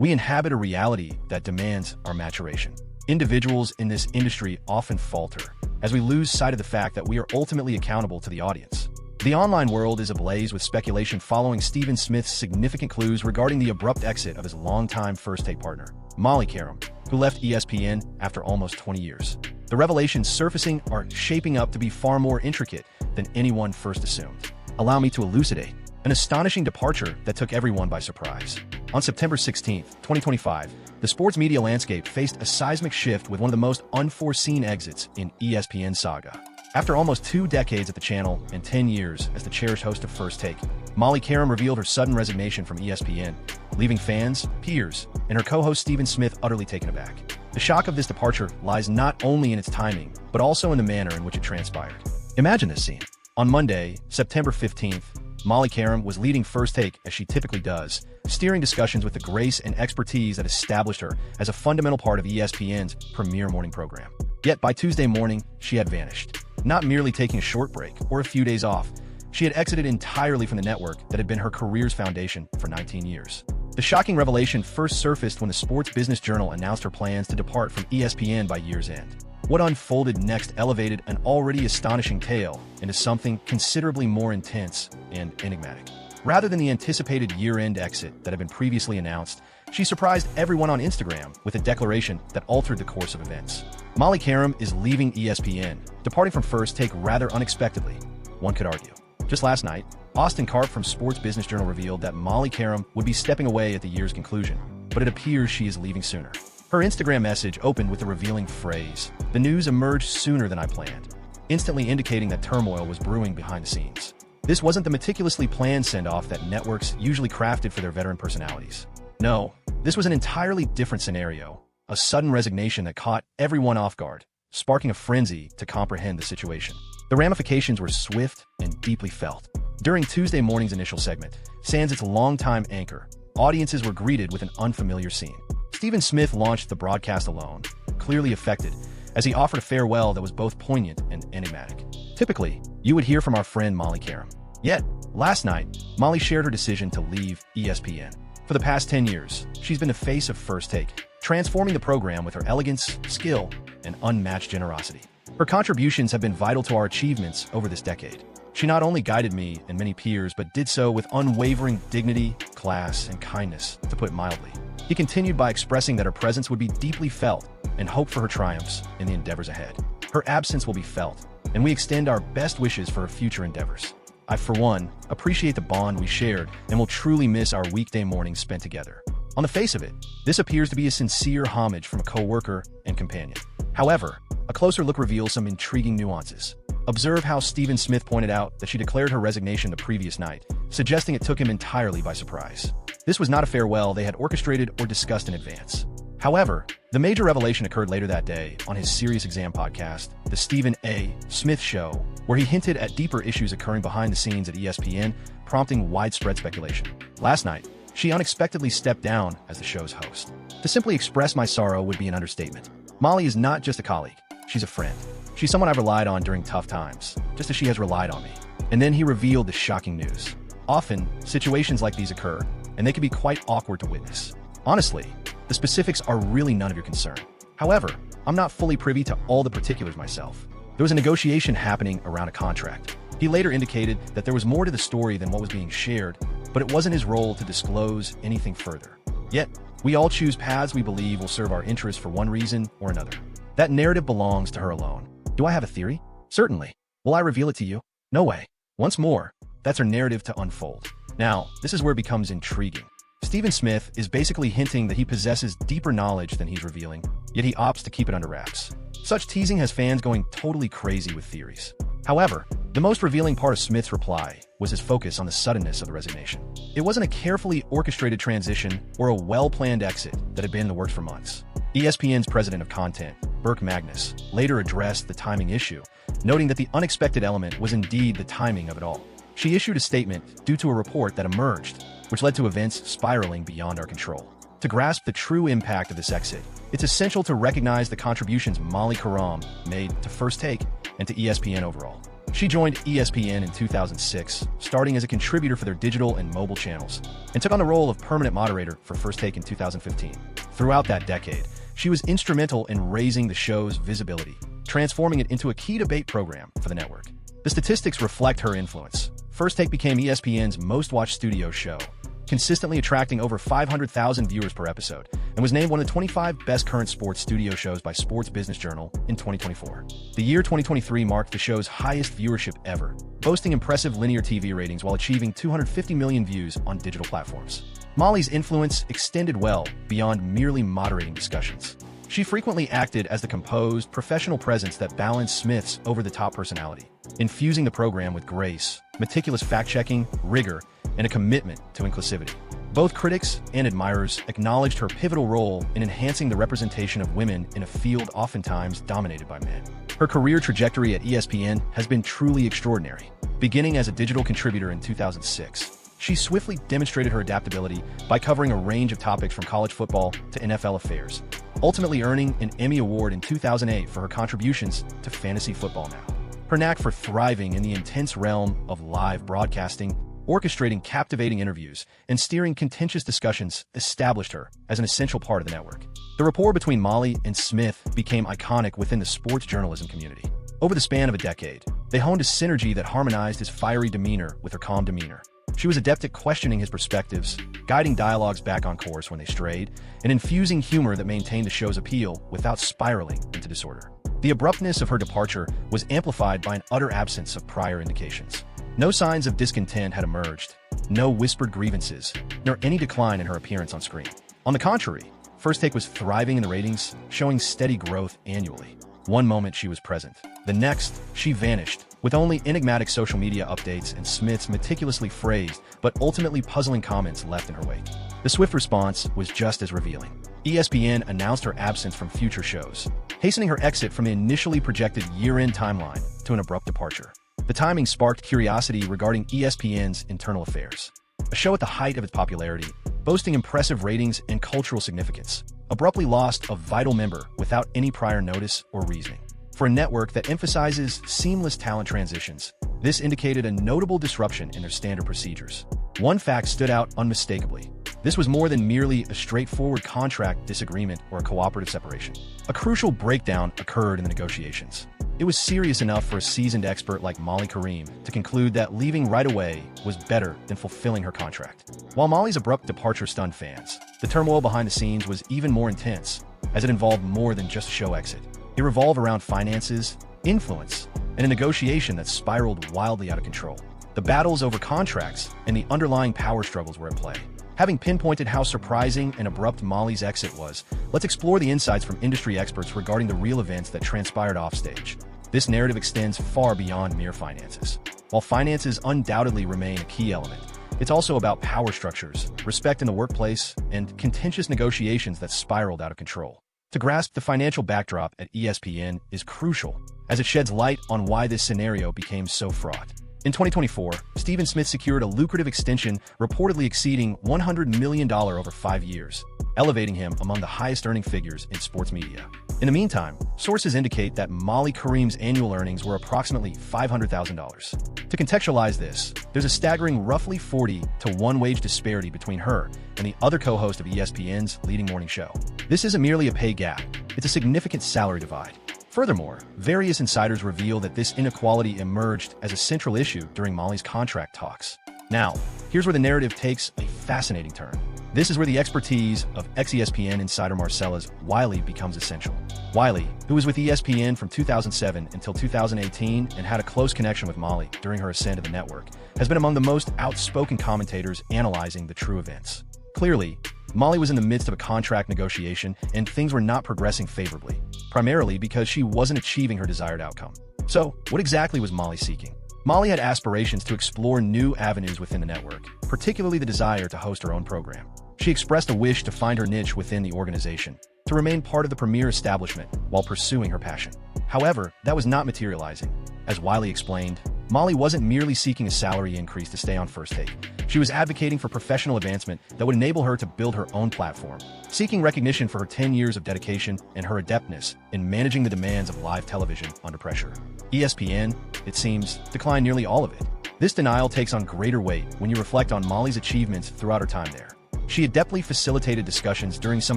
We inhabit a reality that demands our maturation. Individuals in this industry often falter, as we lose sight of the fact that we are ultimately accountable to the audience. The online world is ablaze with speculation following Stephen Smith's significant clues regarding the abrupt exit of his longtime First Take partner, Molly Qerim, who left ESPN after almost 20 years. The revelations surfacing are shaping up to be far more intricate than anyone first assumed. Allow me to elucidate an astonishing departure that took everyone by surprise. On September 16, 2025, the sports media landscape faced a seismic shift with one of the most unforeseen exits in ESPN saga. After almost 2 decades at the channel and 10 years as the cherished host of First Take, Molly Qerim revealed her sudden resignation from ESPN, leaving fans, peers, and her co-host Stephen Smith utterly taken aback. The shock of this departure lies not only in its timing, but also in the manner in which it transpired. Imagine this scene. On Monday, September 15th, Molly Qerim was leading First Take as she typically does, steering discussions with the grace and expertise that established her as a fundamental part of ESPN's premier morning program. Yet by Tuesday morning, she had vanished. Not merely taking a short break or a few days off, she had exited entirely from the network that had been her career's foundation for 19 years. The shocking revelation first surfaced when the Sports Business Journal announced her plans to depart from ESPN by year's end. What unfolded next elevated an already astonishing tale into something considerably more intense and enigmatic. Rather than the anticipated year-end exit that had been previously announced, she surprised everyone on Instagram with a declaration that altered the course of events. Molly Qerim is leaving ESPN, departing from First Take rather unexpectedly, one could argue. Just last night, Austin Karp from Sports Business Journal revealed that Molly Qerim would be stepping away at the year's conclusion, but it appears she is leaving sooner. Her Instagram message opened with the revealing phrase, "The news emerged sooner than I planned," instantly indicating that turmoil was brewing behind the scenes. This wasn't the meticulously planned send-off that networks usually crafted for their veteran personalities. No, this was an entirely different scenario, a sudden resignation that caught everyone off guard, sparking a frenzy to comprehend the situation. The ramifications were swift and deeply felt. During Tuesday morning's initial segment, sans its longtime anchor, audiences were greeted with an unfamiliar scene. Stephen Smith launched the broadcast alone, clearly affected, as he offered a farewell that was both poignant and enigmatic. Typically, you would hear from our friend Molly Qerim. Yet, last night, Molly shared her decision to leave ESPN. For the past 10 years, she's been the face of First Take, transforming the program with her elegance, skill, and unmatched generosity. Her contributions have been vital to our achievements over this decade. She not only guided me and many peers, but did so with unwavering dignity, class, and kindness, to put it mildly. He continued by expressing that her presence would be deeply felt and hope for her triumphs in the endeavors ahead. Her absence will be felt, and we extend our best wishes for her future endeavors. I, for one, appreciate the bond we shared and will truly miss our weekday mornings spent together. On the face of it, this appears to be a sincere homage from a co-worker and companion. However, a closer look reveals some intriguing nuances. Observe how Stephen Smith pointed out that she declared her resignation the previous night, suggesting it took him entirely by surprise. This was not a farewell they had orchestrated or discussed in advance. However, the major revelation occurred later that day on his Serious Exam podcast, The Stephen A. Smith Show, where he hinted at deeper issues occurring behind the scenes at ESPN, prompting widespread speculation. Last night, she unexpectedly stepped down as the show's host. To simply express my sorrow would be an understatement. Molly is not just a colleague, she's a friend. She's someone I've relied on during tough times, just as she has relied on me. And then he revealed the shocking news. Often, situations like these occur, and they can be quite awkward to witness. Honestly, the specifics are really none of your concern. However, I'm not fully privy to all the particulars myself. There was a negotiation happening around a contract. He later indicated that there was more to the story than what was being shared, but it wasn't his role to disclose anything further. Yet, we all choose paths we believe will serve our interests for one reason or another. That narrative belongs to her alone. Do I have a theory? Certainly. Will I reveal it to you? No way. Once more, that's her narrative to unfold. Now, this is where it becomes intriguing. Stephen Smith is basically hinting that he possesses deeper knowledge than he's revealing, yet he opts to keep it under wraps. Such teasing has fans going totally crazy with theories. However, the most revealing part of Smith's reply was his focus on the suddenness of the resignation. It wasn't a carefully orchestrated transition or a well-planned exit that had been in the works for months. ESPN's president of content, Burke Magnus, later addressed the timing issue, noting that the unexpected element was indeed the timing of it all. She issued a statement due to a report that emerged, which led to events spiraling beyond our control. To grasp the true impact of this exit, it's essential to recognize the contributions Molly Qerim made to First Take and to ESPN overall. She joined ESPN in 2006, starting as a contributor for their digital and mobile channels, and took on the role of permanent moderator for First Take in 2015. Throughout that decade, she was instrumental in raising the show's visibility, transforming it into a key debate program for the network. The statistics reflect her influence. First Take became ESPN's most-watched studio show, consistently attracting over 500,000 viewers per episode, and was named one of the 25 best current sports studio shows by Sports Business Journal in 2024. The year 2023 marked the show's highest viewership ever, boasting impressive linear TV ratings while achieving 250 million views on digital platforms. Molly's influence extended well beyond merely moderating discussions. She frequently acted as the composed, professional presence that balanced Smith's over-the-top personality, infusing the program with grace, meticulous fact-checking, rigor, and a commitment to inclusivity. Both critics and admirers acknowledged her pivotal role in enhancing the representation of women in a field oftentimes dominated by men. Her career trajectory at ESPN has been truly extraordinary. Beginning as a digital contributor in 2006, she swiftly demonstrated her adaptability by covering a range of topics from college football to NFL affairs, ultimately earning an Emmy Award in 2008 for her contributions to fantasy football now. Her knack for thriving in the intense realm of live broadcasting, orchestrating captivating interviews, and steering contentious discussions established her as an essential part of the network. The rapport between Molly and Smith became iconic within the sports journalism community. Over the span of a decade, they honed a synergy that harmonized his fiery demeanor with her calm demeanor. She was adept at questioning his perspectives, guiding dialogues back on course when they strayed, and infusing humor that maintained the show's appeal without spiraling into disorder. The abruptness of her departure was amplified by an utter absence of prior indications. No signs of discontent had emerged, no whispered grievances, nor any decline in her appearance on screen. On the contrary, First Take was thriving in the ratings, showing steady growth annually. One moment she was present, the next, she vanished, with only enigmatic social media updates and Smith's meticulously phrased but ultimately puzzling comments left in her wake. The swift response was just as revealing. ESPN announced her absence from future shows, hastening her exit from the initially projected year-end timeline to an abrupt departure. The timing sparked curiosity regarding ESPN's internal affairs. A show at the height of its popularity, boasting impressive ratings and cultural significance, abruptly lost a vital member without any prior notice or reasoning. For a network that emphasizes seamless talent transitions, this indicated a notable disruption in their standard procedures. One fact stood out unmistakably. This was more than merely a straightforward contract disagreement or a cooperative separation. A crucial breakdown occurred in the negotiations. It was serious enough for a seasoned expert like Molly Qerim to conclude that leaving right away was better than fulfilling her contract. While Molly's abrupt departure stunned fans, the turmoil behind the scenes was even more intense, as it involved more than just a show exit. It revolved around finances, influence, and a negotiation that spiraled wildly out of control. The battles over contracts and the underlying power struggles were at play. Having pinpointed how surprising and abrupt Molly's exit was, let's explore the insights from industry experts regarding the real events that transpired offstage. This narrative extends far beyond mere finances. While finances undoubtedly remain a key element, it's also about power structures, respect in the workplace, and contentious negotiations that spiraled out of control. To grasp the financial backdrop at ESPN is crucial, as it sheds light on why this scenario became so fraught. In 2024, Stephen Smith secured a lucrative extension reportedly exceeding $100 million over 5 years, elevating him among the highest-earning figures in sports media. In the meantime, sources indicate that Molly Qerim's annual earnings were approximately $500,000. To contextualize this, there's a staggering roughly 40-to-1 wage disparity between her and the other co-host of ESPN's leading morning show. This isn't merely a pay gap, it's a significant salary divide. Furthermore, various insiders reveal that this inequality emerged as a central issue during Molly's contract talks. Now, here's where the narrative takes a fascinating turn. This is where the expertise of ex-ESPN insider Marcellus Wiley becomes essential. Wiley, who was with ESPN from 2007 until 2018 and had a close connection with Molly during her ascent of the network, has been among the most outspoken commentators analyzing the true events. Clearly, Molly was in the midst of a contract negotiation and things were not progressing favorably, primarily because she wasn't achieving her desired outcome. So, what exactly was Molly seeking? Molly had aspirations to explore new avenues within the network, particularly the desire to host her own program. She expressed a wish to find her niche within the organization, to remain part of the premier establishment while pursuing her passion. However, that was not materializing. As Wiley explained, Molly wasn't merely seeking a salary increase to stay on First Take. She was advocating for professional advancement that would enable her to build her own platform, seeking recognition for her 10 years of dedication and her adeptness in managing the demands of live television under pressure. ESPN, it seems, declined nearly all of it. This denial takes on greater weight when you reflect on Molly's achievements throughout her time there. She adeptly facilitated discussions during some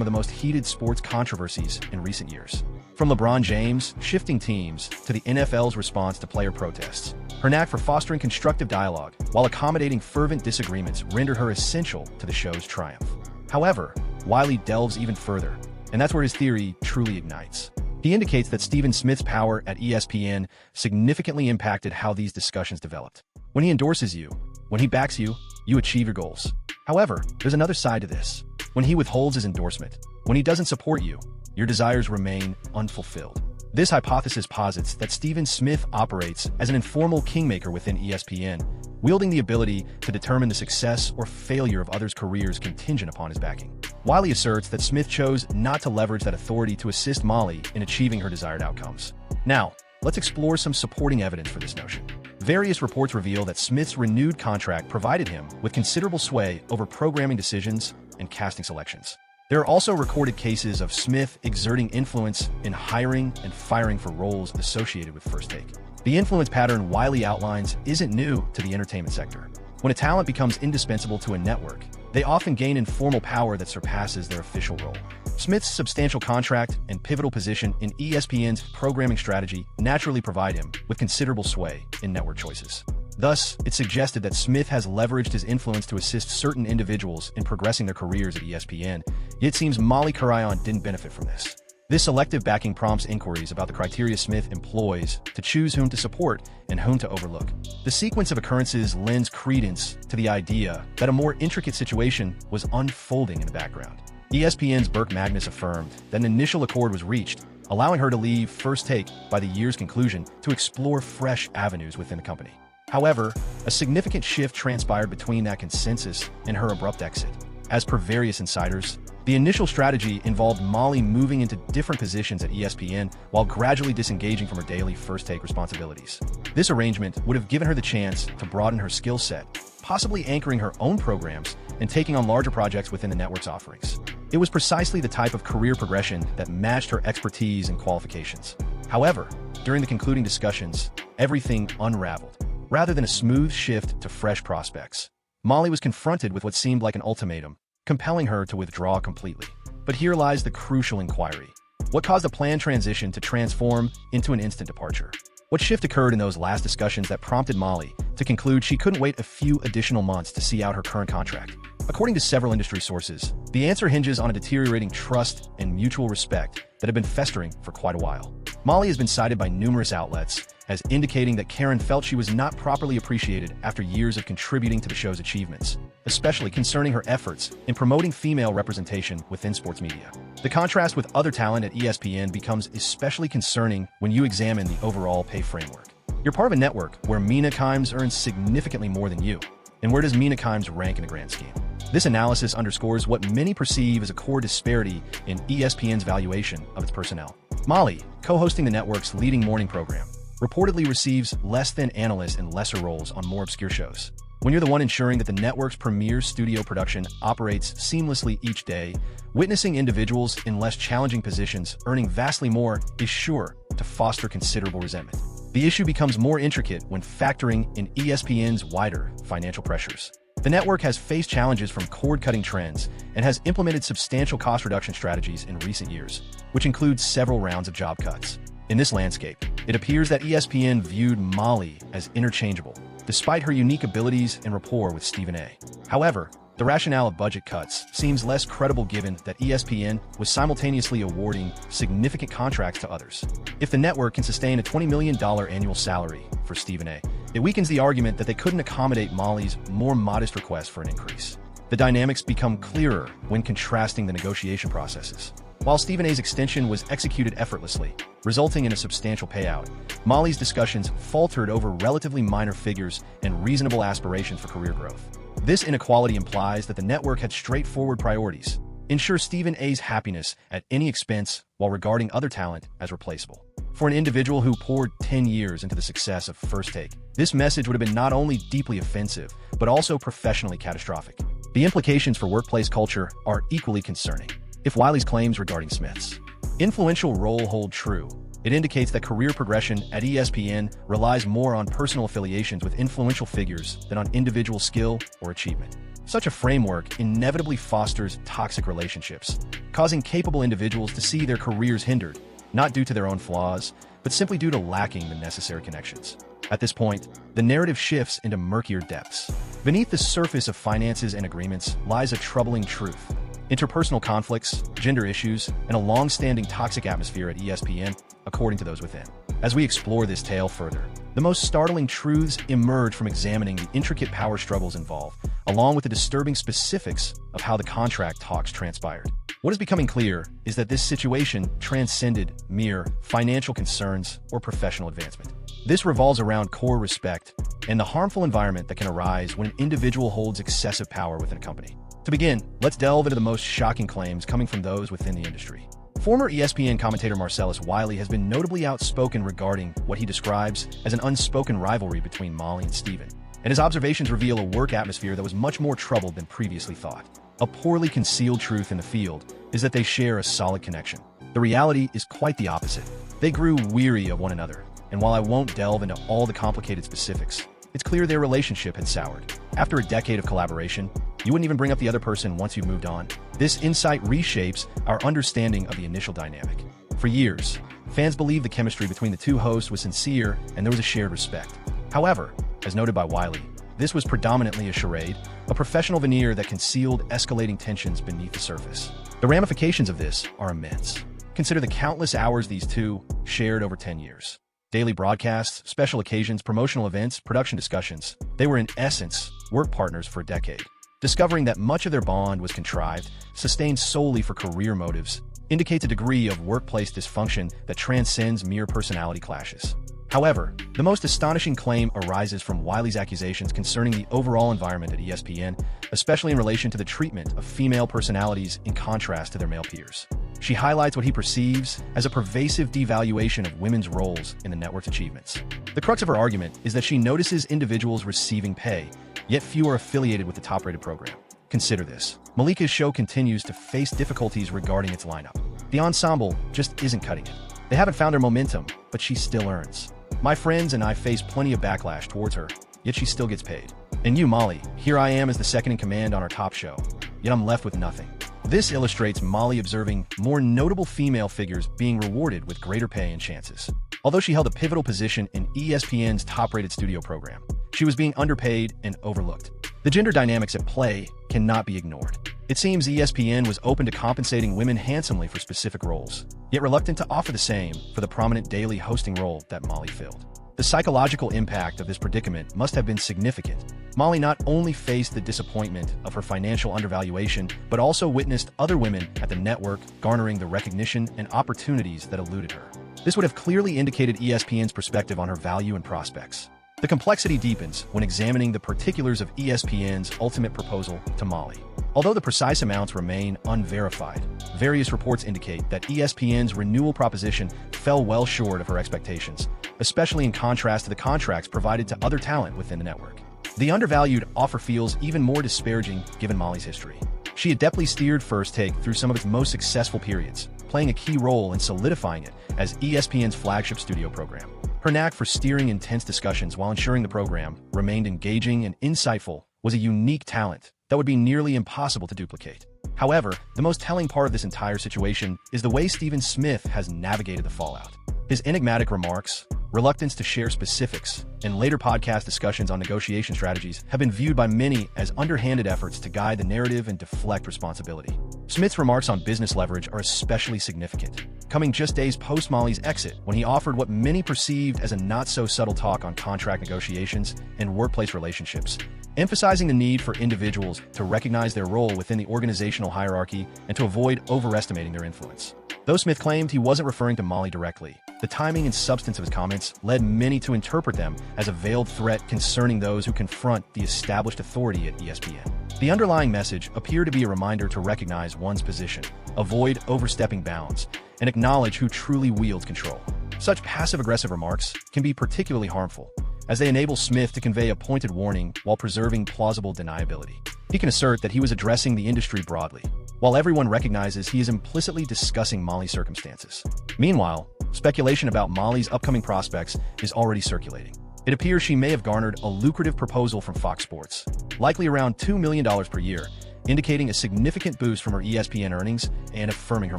of the most heated sports controversies in recent years. From LeBron James shifting teams to the NFL's response to player protests, her knack for fostering constructive dialogue while accommodating fervent disagreements rendered her essential to the show's triumph. However, Wiley delves even further, and that's where his theory truly ignites. He indicates that Stephen Smith's power at ESPN significantly impacted how these discussions developed. When he endorses you, when he backs you, you achieve your goals. However, there's another side to this. When he withholds his endorsement, when he doesn't support you, your desires remain unfulfilled. This hypothesis posits that Stephen Smith operates as an informal kingmaker within ESPN, wielding the ability to determine the success or failure of others' careers contingent upon his backing. Wiley asserts that Smith chose not to leverage that authority to assist Molly in achieving her desired outcomes. Now, let's explore some supporting evidence for this notion. Various reports reveal that Smith's renewed contract provided him with considerable sway over programming decisions and casting selections. There are also recorded cases of Smith exerting influence in hiring and firing for roles associated with First Take. The influence pattern Wiley outlines isn't new to the entertainment sector. When a talent becomes indispensable to a network, they often gain informal power that surpasses their official role. Smith's substantial contract and pivotal position in ESPN's programming strategy naturally provide him with considerable sway in network choices. Thus, it's suggested that Smith has leveraged his influence to assist certain individuals in progressing their careers at ESPN, yet it seems Molly Qerim didn't benefit from this. This selective backing prompts inquiries about the criteria Smith employs to choose whom to support and whom to overlook. The sequence of occurrences lends credence to the idea that a more intricate situation was unfolding in the background. ESPN's Burke Magnus affirmed that an initial accord was reached, allowing her to leave First Take by the year's conclusion to explore fresh avenues within the company. However, a significant shift transpired between that consensus and her abrupt exit. As per various insiders, the initial strategy involved Molly moving into different positions at ESPN while gradually disengaging from her daily First Take responsibilities. This arrangement would have given her the chance to broaden her skill set, possibly anchoring her own programs and taking on larger projects within the network's offerings. It was precisely the type of career progression that matched her expertise and qualifications. However, during the concluding discussions, everything unraveled. Rather than a smooth shift to fresh prospects, Molly was confronted with what seemed like an ultimatum, compelling her to withdraw completely. But here lies the crucial inquiry. What caused a planned transition to transform into an instant departure? What shift occurred in those last discussions that prompted Molly to conclude she couldn't wait a few additional months to see out her current contract? According to several industry sources, the answer hinges on a deteriorating trust and mutual respect that have been festering for quite a while. Molly has been cited by numerous outlets as indicating that Qerim felt she was not properly appreciated after years of contributing to the show's achievements, especially concerning her efforts in promoting female representation within sports media. The contrast with other talent at ESPN becomes especially concerning when you examine the overall pay framework. You're part of a network where Mina Kimes earns significantly more than you. And where does Mina Kimes rank in the grand scheme? This analysis underscores what many perceive as a core disparity in ESPN's valuation of its personnel. Molly, co-hosting the network's leading morning program, reportedly receives less than analysts in lesser roles on more obscure shows. When you're the one ensuring that the network's premier studio production operates seamlessly each day, witnessing individuals in less challenging positions earning vastly more is sure to foster considerable resentment. The issue becomes more intricate when factoring in ESPN's wider financial pressures. The network has faced challenges from cord-cutting trends and has implemented substantial cost reduction strategies in recent years, which includes several rounds of job cuts. In this landscape, it appears that ESPN viewed Molly as interchangeable, despite her unique abilities and rapport with Stephen A. However, the rationale of budget cuts seems less credible given that ESPN was simultaneously awarding significant contracts to others. If the network can sustain a $20 million annual salary for Stephen A., it weakens the argument that they couldn't accommodate Molly's more modest request for an increase. The dynamics become clearer when contrasting the negotiation processes. While Stephen A's extension was executed effortlessly, resulting in a substantial payout, Molly's discussions faltered over relatively minor figures and reasonable aspirations for career growth. This inequality implies that the network had straightforward priorities: ensure Stephen A's happiness at any expense while regarding other talent as replaceable. For an individual who poured 10 years into the success of First Take, this message would have been not only deeply offensive, but also professionally catastrophic. The implications for workplace culture are equally concerning. If Wiley's claims regarding Smith's influential role hold true, It indicates that career progression at ESPN relies more on personal affiliations with influential figures than on individual skill or achievement. Such a framework inevitably fosters toxic relationships, causing capable individuals to see their careers hindered, not due to their own flaws, but simply due to lacking the necessary connections. At this point, the narrative shifts into murkier depths. Beneath the surface of finances and agreements lies a troubling truth. Interpersonal conflicts, gender issues, and a long-standing toxic atmosphere at ESPN, according to those within. As we explore this tale further, the most startling truths emerge from examining the intricate power struggles involved, along with the disturbing specifics of how the contract talks transpired. What is becoming clear is that this situation transcended mere financial concerns or professional advancement. This revolves around core respect and the harmful environment that can arise when an individual holds excessive power within a company. To begin, let's delve into the most shocking claims coming from those within the industry. Former ESPN commentator Marcellus Wiley has been notably outspoken regarding what he describes as an unspoken rivalry between Molly and Steven, and his observations reveal a work atmosphere that was much more troubled than previously thought. A poorly concealed truth in the field is that they share a solid connection. The reality is quite the opposite. They grew weary of one another, and while I won't delve into all the complicated specifics, it's clear their relationship had soured. After a decade of collaboration, you wouldn't even bring up the other person once you've moved on. This insight reshapes our understanding of the initial dynamic. For years, fans believed the chemistry between the two hosts was sincere and there was a shared respect. However, as noted by Wiley, this was predominantly a charade, a professional veneer that concealed escalating tensions beneath the surface. The ramifications of this are immense. Consider the countless hours these two shared over 10 years. Daily broadcasts, special occasions, promotional events, production discussions. They were in essence work partners for a decade. Discovering that much of their bond was contrived, sustained solely for career motives, indicates a degree of workplace dysfunction that transcends mere personality clashes. However, the most astonishing claim arises from Wiley's accusations concerning the overall environment at ESPN, especially in relation to the treatment of female personalities in contrast to their male peers. She highlights what he perceives as a pervasive devaluation of women's roles in the network's achievements. The crux of her argument is that she notices individuals receiving pay, yet few are affiliated with the top-rated program. Consider this. Malika's show continues to face difficulties regarding its lineup. The ensemble just isn't cutting it. They haven't found her momentum, but she still earns. My friends and I face plenty of backlash towards her, yet she still gets paid. And you, Molly, here I am as the second in command on our top show, yet I'm left with nothing. This illustrates Molly observing more notable female figures being rewarded with greater pay and chances. Although she held a pivotal position in ESPN's top-rated studio program, she was being underpaid and overlooked. The gender dynamics at play cannot be ignored. It seems ESPN was open to compensating women handsomely for specific roles, yet reluctant to offer the same for the prominent daily hosting role that Molly filled. The psychological impact of this predicament must have been significant. Molly not only faced the disappointment of her financial undervaluation, but also witnessed other women at the network garnering the recognition and opportunities that eluded her. This would have clearly indicated ESPN's perspective on her value and prospects. The complexity deepens when examining the particulars of ESPN's ultimate proposal to Molly. Although the precise amounts remain unverified, various reports indicate that ESPN's renewal proposition fell well short of her expectations, especially in contrast to the contracts provided to other talent within the network. The undervalued offer feels even more disparaging given Molly's history. She adeptly steered First Take through some of its most successful periods, playing a key role in solidifying it as ESPN's flagship studio program. Her knack for steering intense discussions while ensuring the program remained engaging and insightful was a unique talent that would be nearly impossible to duplicate. However, the most telling part of this entire situation is the way Stephen Smith has navigated the fallout. His enigmatic remarks, reluctance to share specifics, and later podcast discussions on negotiation strategies have been viewed by many as underhanded efforts to guide the narrative and deflect responsibility. Smith's remarks on business leverage are especially significant, coming just days post Molly's exit when he offered what many perceived as a not-so-subtle talk on contract negotiations and workplace relationships, emphasizing the need for individuals to recognize their role within the organizational hierarchy and to avoid overestimating their influence. Though Smith claimed he wasn't referring to Molly directly, the timing and substance of his comments led many to interpret them as a veiled threat concerning those who confront the established authority at ESPN. The underlying message appeared to be a reminder to recognize one's position, avoid overstepping bounds, and acknowledge who truly wields control. Such passive-aggressive remarks can be particularly harmful, as they enable Smith to convey a pointed warning while preserving plausible deniability. He can assert that he was addressing the industry broadly, while everyone recognizes he is implicitly discussing Molly's circumstances. Meanwhile, speculation about Molly's upcoming prospects is already circulating. It appears she may have garnered a lucrative proposal from Fox Sports, likely around $2 million per year, indicating a significant boost from her ESPN earnings and affirming her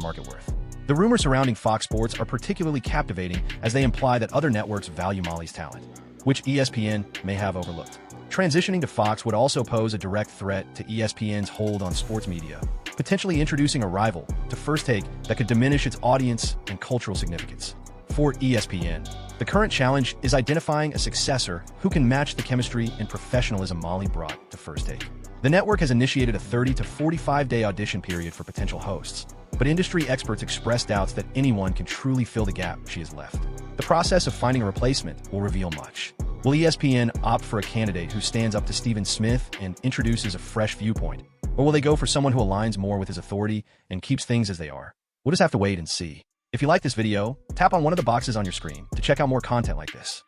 market worth. The rumors surrounding Fox Sports are particularly captivating as they imply that other networks value Molly's talent, which ESPN may have overlooked. Transitioning to Fox would also pose a direct threat to ESPN's hold on sports media, potentially introducing a rival to First Take that could diminish its audience and cultural significance. For ESPN, the current challenge is identifying a successor who can match the chemistry and professionalism Molly brought to First Take. The network has initiated a 30 to 45-day audition period for potential hosts, but industry experts express doubts that anyone can truly fill the gap she has left. The process of finding a replacement will reveal much. Will ESPN opt for a candidate who stands up to Stephen Smith and introduces a fresh viewpoint, or will they go for someone who aligns more with his authority and keeps things as they are? We'll just have to wait and see. If you like this video, tap on one of the boxes on your screen to check out more content like this.